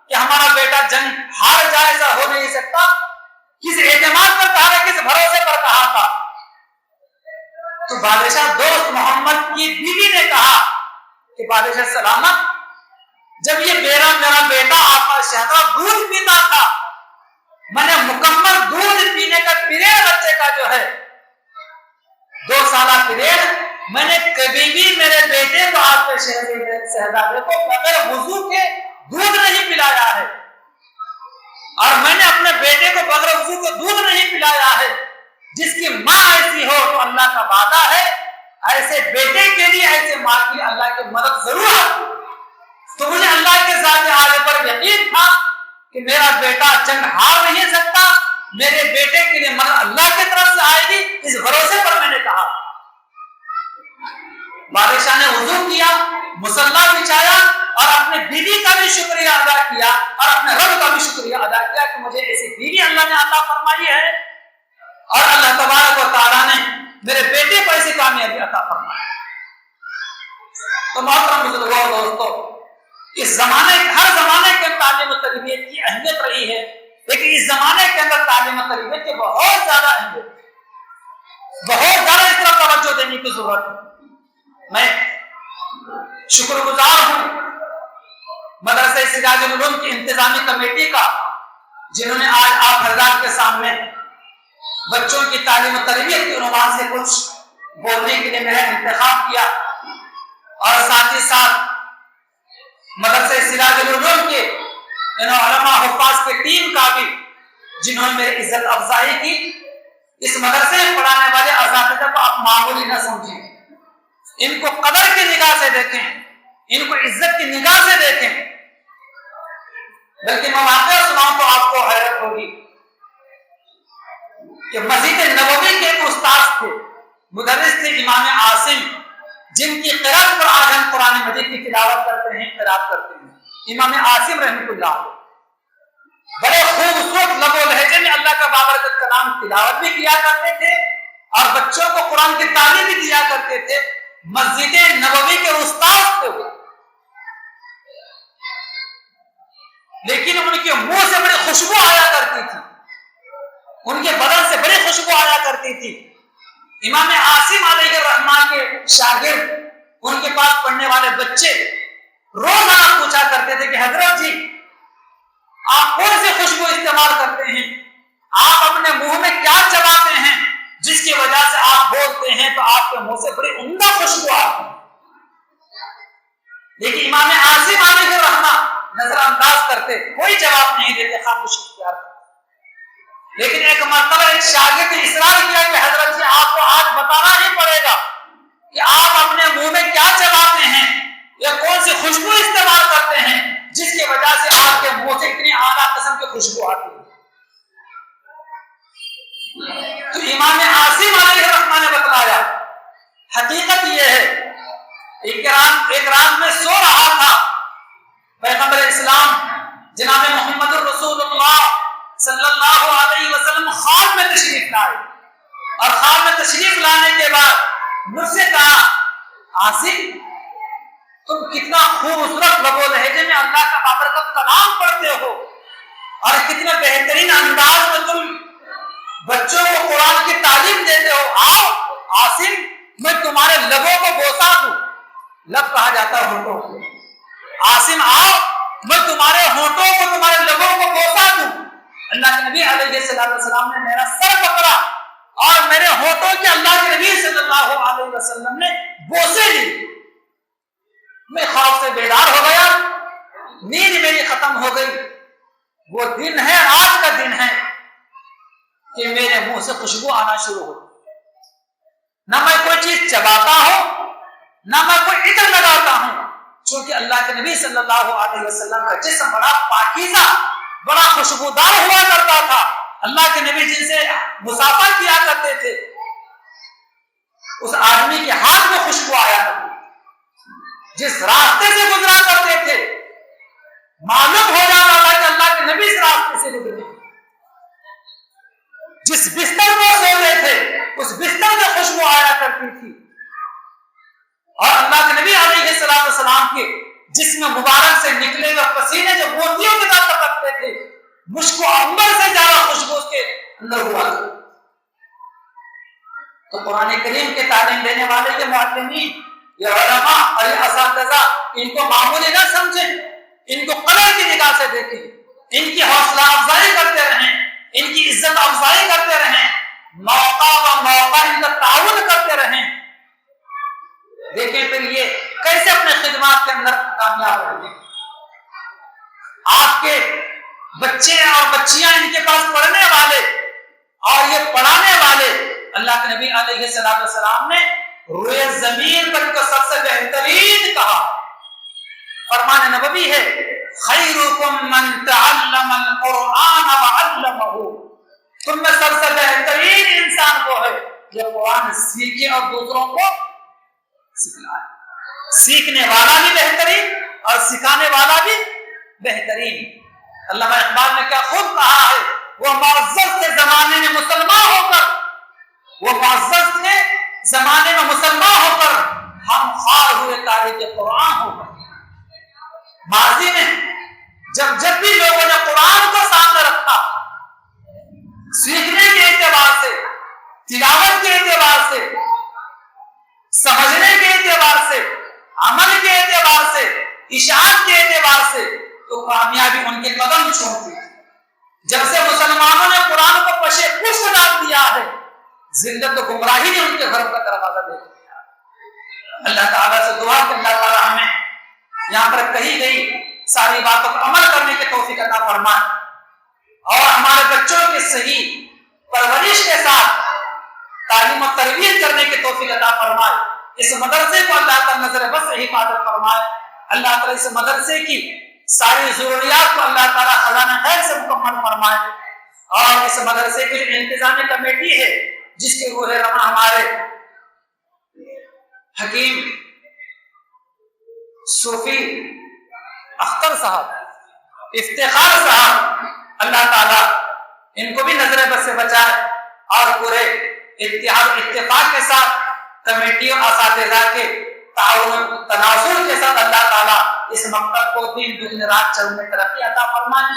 کہ ہمارا بیٹا جنگ ہار جائے، ایسا ہو نہیں سکتا، کس اعتماد پر کہا تھا، کس بھروسے پر کہا تھا؟ تو بادشاہ دوست محمد کی بیوی نے کہا کہ بادشاہ سلامت، جب یہ میرا بیٹا آپ کا شہزادہ دودھ پیتا تھا، میں نے مکمل دودھ پینے کا پیریڈ بچے کا جو ہے 2 سالہ پیریڈ، میں نے کبھی بھی میرے بیٹے کو آپ کے شہزادے کو بغیر وضو کے دودھ نہیں پلایا ہے، اور میں نے اپنے بیٹے کو بغیر وضو کے دودھ نہیں پلایا ہے. جس کی ماں ایسی ہو تو اللہ کا وعدہ ہے ایسے بیٹے کے لیے، ایسے ماں کے لیے اللہ کی مدد ضرور آتی. تو مجھے اللہ کے ذات عالی پر یقین تھا کہ میرا بیٹا جنگ ہار نہیں سکتا، میرے بیٹے کے لیے مدد اللہ کی طرف سے آئے گی، اس بھروسے پر میں نے کہا. بادشاہ نے وضو کیا، مصلی بچھایا اور اپنے بیوی کا بھی شکریہ ادا کیا اور اپنے رب کا بھی شکریہ ادا کیا کہ مجھے ایسی بیوی اللہ نے عطا فرمائی ہے اور اللہ تبارک و تعالیٰ نے میرے بیٹے کو ایسی کامیابی عطا فرمائی. تو محترم بزرگوں اور دوستو، اس زمانے ہر زمانے کے تعلیم و تربیت کی اہمیت رہی ہے، لیکن اس زمانے کے اندر تعلیم و تربیت کی بہت زیادہ اہمیت، بہت زیادہ اس طرح توجہ دینے کی ضرورت ہے. میں شکر گزار ہوں مدرسہ سراج العلوم کی انتظامی کمیٹی کا، جنہوں نے آج آپ حضرات کے سامنے بچوں کی تعلیم و تربیت کے عنوان سے کچھ بولنے کے لیے میرا انتخاب کیا، اور ساتھ ہی ساتھ مدرسہ سراج العلوم کے علماء حفاظ کی ٹیم کا بھی، جنہوں نے میری عزت افزائی کی. اس مدرسے میں پڑھانے والے اساتذہ کو آپ معمولی نہ سمجھیں، ان کو قدر کی نگاہ سے دیکھیں، ان کو عزت کی نگاہ سے دیکھیں. بلکہ میں واقعہ سناؤں تو آپ کو حیرت ہوگی کہ مسجد نبوی کے ایک استاد تھے، مدرس تھے امام عاصم، جن کی قرأت پر آج ہم قرآن مجید کی تلاوت کرتے ہیں، قرأت کرتے ہیں. امام عاصم رحمۃ اللہ علیہ بڑے خوبصورت لب و لہجے میں اللہ کا بابرکت کلام تلاوت بھی کیا کرتے تھے اور بچوں کو قرآن کی تعلیم بھی دیا کرتے تھے. مسجد نبوی کے استاد تھے وہ، لیکن ان کے منہ سے بڑی خوشبو آیا کرتی تھی، ان کے بدن سے بڑی خوشبو آیا کرتی تھی. امام عاصم علیہ الرحمہ کے شاگرد، ان کے پاس پڑھنے والے بچے روزانہ پوچھا کرتے تھے کہ حضرت جی آپ کون سی خوشبو استعمال کرتے ہیں، آپ اپنے منہ میں کیا چباتے ہیں جس کی وجہ سے آپ بولتے ہیں تو آپ کے منہ سے بڑی عمدہ خوشبو آتی ہے. لیکن امام عاصم علیہ الرحمہ نظر انداز کرتے، کوئی جواب نہیں دیتے، خاموش اختیار کرتے. لیکن ایک مرتبہ ایک شاگرد نے اصرار کیا کہ حضرت جی آپ کو آج بتانا ہی پڑے گا کہ آپ اپنے منہ میں کیا چباتے ہیں یا کون سی خوشبو استعمال کرتے ہیں جس کی وجہ سے آپ کے منہ سے اتنی اعلیٰ قسم کی خوشبو آتی ہے. تو امام عاصم علیہ الرحمہ نے بتلایا حقیقت یہ ہے، ایک رات میں سو رہا تھا، پیغمبر اسلام جناب محمد الرسول اللہ صلی اللہ علیہ وسلم خواب میں تشریف لائے، اور خواب میں تشریف لانے کے بعد مجھ سے کہا عاصم تم کتنا خوبصورت لب و لہجے میں اللہ کا بابرکت کلام پڑھتے ہو اور کتنے بہترین انداز میں تم بچوں کو قرآن کی تعلیم دیتے ہو، آؤ عاصم میں تمہارے لبوں کو بوسا دوں. لب کہا جاتا ہے ہونٹوں کو. عاصم آؤ میں تمہارے ہونٹوں کو تمہارے لبوں کو بوسا دوں. اللہ کے نبی علیہ السلام نے میرا سر پکڑا اور میرے ہونٹوں کے اللہ کے نبی صلی اللہ علیہ وسلم نے بوسے دی. میں خواب سے بیدار ہو گیا, نیند میری ختم ہو گئی. وہ دن ہے, آج کا دن ہے کہ میرے منہ سے خوشبو آنا شروع ہو. نہ میں کوئی چیز چباتا ہوں نہ میں کوئی عطر لگاتا ہوں, چونکہ اللہ کے نبی صلی اللہ علیہ وسلم کا جسم بڑا پاکیزہ بڑا خوشبودار ہوا کرتا تھا. اللہ کے نبی جن سے مسافر کیا کرتے تھے اس آدمی کے ہاتھ میں خوشبو آیا کرتی. جس راستے سے گزرا کرتے تھے معلوم ہو جاتا تھا کہ اللہ کے نبی اس راستے سے گزرے. جس بستر میں سوتے تھے اس بستر میں خوشبو آیا کرتی تھی. اور اللہ کے نبی علیہ السلام کے جسم مبارک سے نکلے ہوئے پسینے جو موتیوں کی طرح ٹپکتے تھے, مشک و عنبر سے زیادہ خوشبو اس کے اندر ہوا کرتی. تو قرآن کریم کے تعلیم دینے والے کے معلمین, یہ علماء اور یہ اساتذہ ان کو معمولی نہ سمجھیں, ان کو قدر کی نگاہ سے دیکھیں, ان کی حوصلہ افزائی کرتے رہیں, ان کی عزت افزائی کرتے رہیں, موقع ان کا تعاون کرتے رہیں. دیکھیں پھر یہ کیسے اپنے خدمات کے اندر کامیاب رہیں گے. آپ کے بچے اور بچیاں ان کے پاس پڑھنے والے اور یہ پڑھانے والے, اللہ کے نبی علیہ السلام نے روئے زمین پر ان کو سب سے بہترین کہا. فرمان نبوی ہے خیرکم من تعلم القرآن وعلمہ, تم میں سب سے بہترین انسان وہ ہے جو قرآن سیکھے اور دوسروں کو سکھلائے. سیکھنے والا بھی بہترین اور سکھانے والا بھی بہترین. علامہ اقبال نے کیا خوب کہا ہے, وہ معزز کے زمانے میں مسلمان ہو کر, وہ معزز کے زمانے میں مسلمان ہو کر ہم خوار ہوئے تاریخ قرآن ہو کر. ماضی میں جب بھی لوگوں نے قرآن کو سامنے رکھا, سیکھنے کے اعتبار سے, تلاوت کے اعتبار سے, سمجھنے کے اعتبار سے, عمل کے اعتبار سے, اشاعت کے اعتبار سے, تو کامیابی ان کے قدم چھوڑتی. جب سے مسلمانوں نے قرآن کو پشے پشت ڈال دیا ہے, ذلت و گمراہی نے ان کے گھروں کا دروازہ دے دیا. اللہ تعالیٰ سے دعا کہ اللہ تعالیٰ ہمیں یہاں پر کہی گئی ساری باتوں پر عمل کرنے کی توفیق عطا فرمائے اور ہمارے بچوں کی صحیح پرورش کے ساتھ تعلیم و تربیت کرنے کی توفیق عطا فرمائے. اس مدرسے کو اللہ تعالیٰ نظر بس سے حفاظت فرمائے. اللہ تعالیٰ اس مدرسے کی ساری ضروریات کو اللہ تعالیٰ خزانہ خیر سے مکمل فرمائے. اور اس مدرسے کی جو انتظامی کمیٹی ہے جس کے روح رواں ہمارے حکیم صوفی اختر صاحب, افتخار صاحب, اللہ تعالیٰ ان کو بھی نظر بد سے بچائے اور پورے اتفاق کے ساتھ کمیٹی اور اساتذہ کے تعاون تناصر کے ساتھ اللہ تعالیٰ اس مکتب کو دن دن رات چلنے ترقی عطا فرمائے.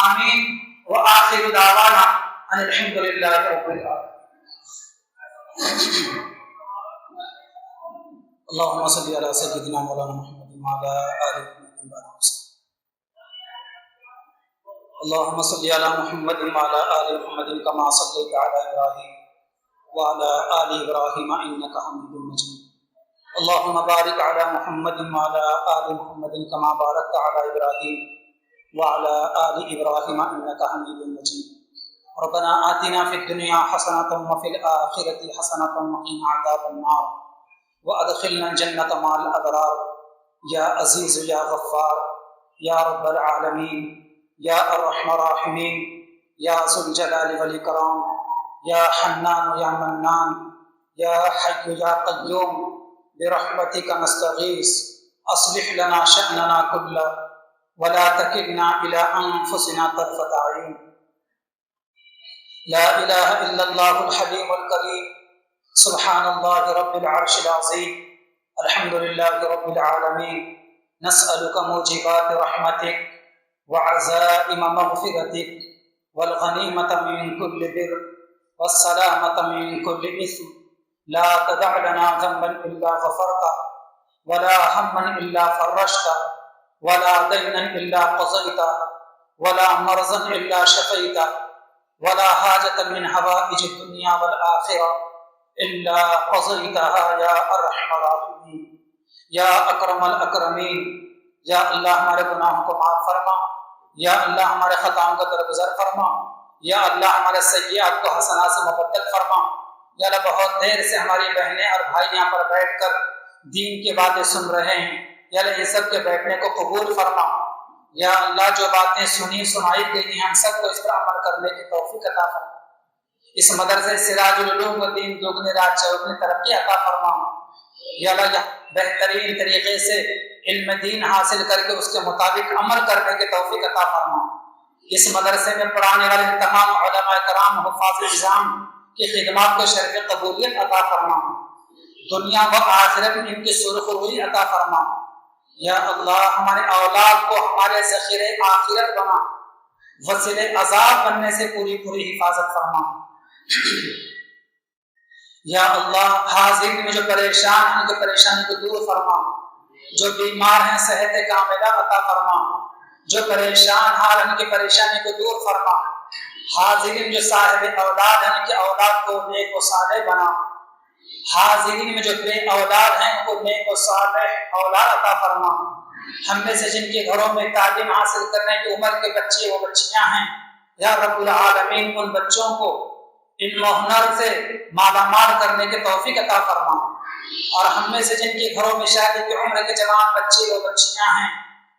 آمین. وآخر دعوانا ان الحمد للہ رب العالمین. اللهم صل على سيدنا مولانا محمد وعلى آله وصحبه. اللهم صل على محمد وعلى آل محمد كما صليت على إبراهيم وعلى آل إبراهيم إنك حميد مجيد. اللهم بارك على محمد وعلى آل محمد كما باركت على إبراهيم وعلى آل إبراهيم إنك حميد مجيد. ربنا آتنا في الدنيا حسنة وفي الآخرة حسنة وقنا عذاب النار وأدخلنا الجنة مع الأبرار. يا عزيز يا غفار يا رب العالمين يا أرحم الراحمين يا ذو الجلال والإكرام يا حنان يا منان يا حي يا قيوم برحمتك نستغيث. أصلح لنا شأننا كله ولا تكلنا إلى أنفسنا طرفة عين. لا إله إلا الله الحليم الكريم. سبحان الله رب العرش العظيم. الحمد لله رب العالمين. نسألك موجبات رحمتك وعزائم مغفرتك والغنيمة من كل بر والسلامة من كل إثم لا تدع لنا ذنبا إلا غفرته ولا هما إلا فرجته ولا دينا إلا قضيته ولا مرضا إلا شفيته ولا حاجة من حوائج الدنيا والآخرة إلا قضيتها يا أرحم الراحمين یا اکرم الاکرمین۔ یا اللہ ہمارے گناہوں کو معاف فرما، یا اللہ ہمارے خطاؤں کو درگزر فرما، یا اللہ ہمارے سیئات کو حسنات سے مبدل فرما۔ یا اللہ بہت دیر سے ہماری بہنیں اور بھائی یہاں پر بیٹھ کر دین کی باتیں سن رہے ہیں، یا اللہ ان سب کے بیٹھنے کو قبول فرما۔ یا اللہ جو باتیں سنی سنائی گئی ہیں ہم سب کو اس پر عمل کرنے کی توفیق عطا فرما۔ اس مدرسے سراج العلوم و دین دوگنی رات چوگنی ترقی عطا فرما۔ یا اللہ بہترین طریقے سے علم دین حاصل کر کے اس کے مطابق عمل کرنے کی توفیق عطا فرما۔ اس مدرسے میں پڑھانے والے تمام علماء کرام حفاظ نظام کی خدمات کو شرف قبولیت عطا فرما، دنیا و آخرت میں ان کی سرخ روئی عطا فرما۔ یا اللہ ہمارے اولاد کو ہمارے ذخیرے آخرت بنا، وسیلے عذاب بننے سے پوری پوری حفاظت فرما۔ یا اللہ حاضرین میں جو پریشان ہیں ان کی پریشانی کو دور فرما، جو بیمار ہیں صحت کاملہ عطا فرما، جو پریشان حال ہیں ان کی پریشانی کو دور فرما۔ حاضرین جو صاحب اولاد ہیں ان کی اولاد کو نیک و صالح بنا، حاضرین میں جو بے اولاد ہیں ان کو نیک و صالح اولاد عطا فرما۔ ہم میں سے جن کے گھروں میں تعلیم حاصل کرنے کی عمر کے بچے و بچیاں ہیں، یا رب العالمین ان بچوں کو علم و ہنر سے مالا مال کرنے کے توفیق عطا فرما، اور ہم میں سے جن کے گھروں میں شادی کی عمر کے جوان بچے و بچیاں ہیں،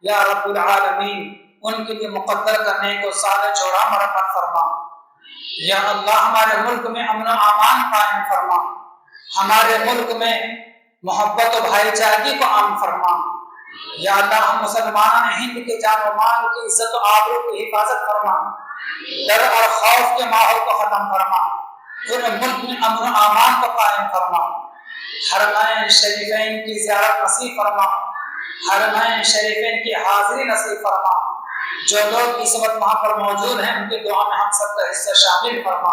یا رب العالمین ان کے لیے مقدر کرنے کو صالح جوڑا مرحمت فرما۔ یا اللہ ہمارے ملک میں امن و امان قائم فرما، ہمارے ملک میں محبت و بھائی چارگی کو عام فرما۔ یا اللہ ہم مسلمانوں ہند کے جان و مال کی عزت و آبرو کی حفاظت فرما، ڈر اور خوف کے ماحول کو ختم فرما، پورے ملک میں امن و امان کو قائم فرما۔ حرمین شریفین کی زیارت نصیب فرما، حرمین شریفین کی حاضری نصیب فرما۔ جو لوگ اس وقت وہاں پر موجود ہیں ان کی دعا میں ہم سب کا حصہ شامل فرما۔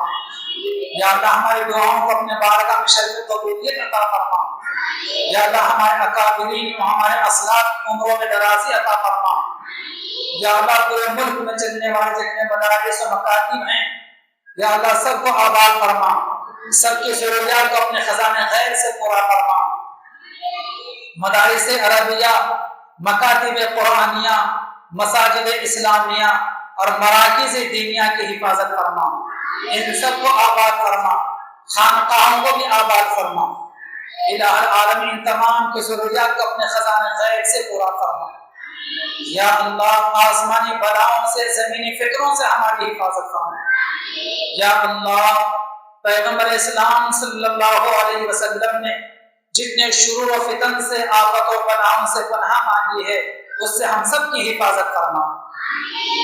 یا اللہ ہماری دعاؤں کو اپنے بارگاہ میں شرف قبولیت عطا فرما۔ یا اللہ ہمارے اکابرین و ہمارے اسلاف عمروں میں درازی عطا فرما۔ یا اللہ پورے ملک میں چلنے والے جتنے مدارس و مکاتب ہیں، یا اللہ سب کو آباد فرما، سب کی ضروریات کو اپنے خزانے خیر سے پورا فرما۔ مدارس عربیہ، مکاتب قرآنیہ، مساجد اسلامیہ اور مراکز دینیہ کی حفاظت فرما، ان سب کو آباد فرما، خانقاہوں کو بھی آباد فرما۔ الہ العالمین تمام کی ضروریات کو اپنے خزانے خیر سے پورا فرما۔ یا اللہ آسمانی بلاؤں سے زمینی فکروں سے ہماری حفاظت فرما۔ یا اللہ پیغمبر اسلام صلی اللہ علیہ وسلم نے جتنے شرور و فتن سے آفت و بلاؤں سے پناہ مانگی ہے اس سے ہم سب کی حفاظت فرما۔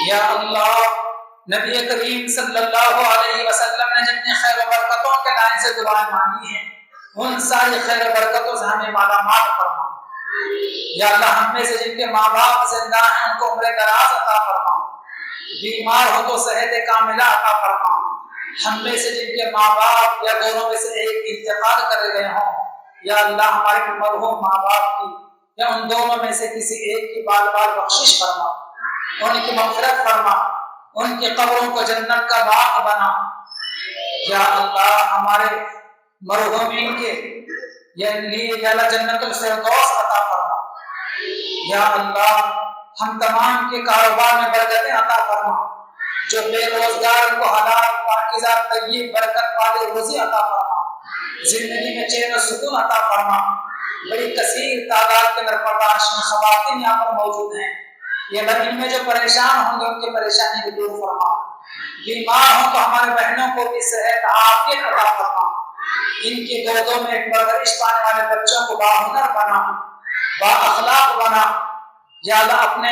یا اللہ نبی کریم صلی اللہ علیہ وسلم نے جتنی خیر و برکتوں کے لائن سے دعائیں مانگی ہیں ان ساری خیر و برکتوں سے ہمیں مالا مال فرما۔ یا اللہ ہم میں سے جن کے ماں باپ زندہ ہیں ان کو عمر دراز عطا فرما، بیمار ہو تو صحت کاملہ عطا فرما۔ ہم میں سے جن کے ماں باپ یا دونوں میں سے ایک انتقال کر گئے ہوں، یا اللہ ہمارے مرحوم ماں باپ کی یا ان دونوں میں سے کسی ایک کی بال بال بخشش فرما، ان کی مغفرت فرما، ان کی قبروں کو جنت کا باغ بنا۔ یا اللہ ہمارے مرحومین کے یا اللہ جنت الفردوس عطا فرما۔ یا اللہ ہم تمام کے کاروبار میں برکتیں عطا فرما، جو بے روزگار کو حلال پاکیزہ طیب برکت والے روزی عطا فرما، زندگی میں چین و سکون عطا فرما۔ بڑی کثیر تعداد کے اندر پرداشت خواتین یہاں پر موجود ہیں، یہ ان میں جو پریشان ہوں گے ان کی پریشانی کو دور فرما، بیمار ہوں تو ہمارے بہنوں کو بھی صحت عافیت عطا فرما، ان کی گودوں میں پرورش پانے والے بچوں کو باہنر بنا، با اخلاق بنا۔ یا اللہ اپنے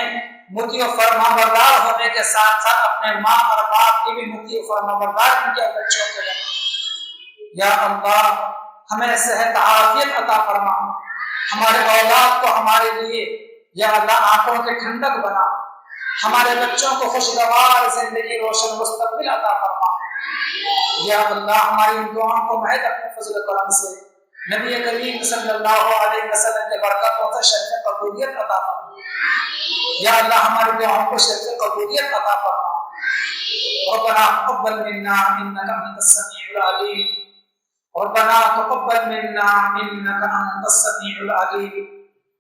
مطیع و فرما بردار ہونے کے ساتھ ساتھ اپنے ماں اور باپ کی بھی مطیع و فرما بردار ان کے بچوں کے بنا۔ یا اللہ ہمیں صحت عافیت عطا فرما، ہمارے اولاد کو ہمارے لیے یا اللہ آنکھوں کے ٹھنڈک بنا، ہمارے بچوں کو خوشگوار زندگی روشن مستقبل عطا فرما۔ یا اللہ ہماری ان دعاؤں کو مہد اپنے فضل و کرم سے نبی کریم صلی اللہ علیہ وسلم کے برکتوں سے شرف قبولیت عطا فرما. یا اللہ ہماری دعاؤں کو شرف قبولیت عطا فرما. ربنا تقبل منا انك انت السميع العليم. ربنا تقبل منا انك انت السميع العليم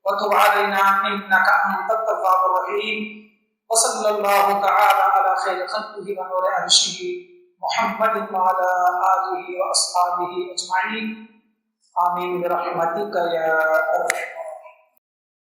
وتب علينا انك انت التواب الرحيم. وصلى الله تعالى على خير خلقه ونور عرشه محمد وعلى آله وأصحابه أجمعين. آمين برحمتك يا أرحم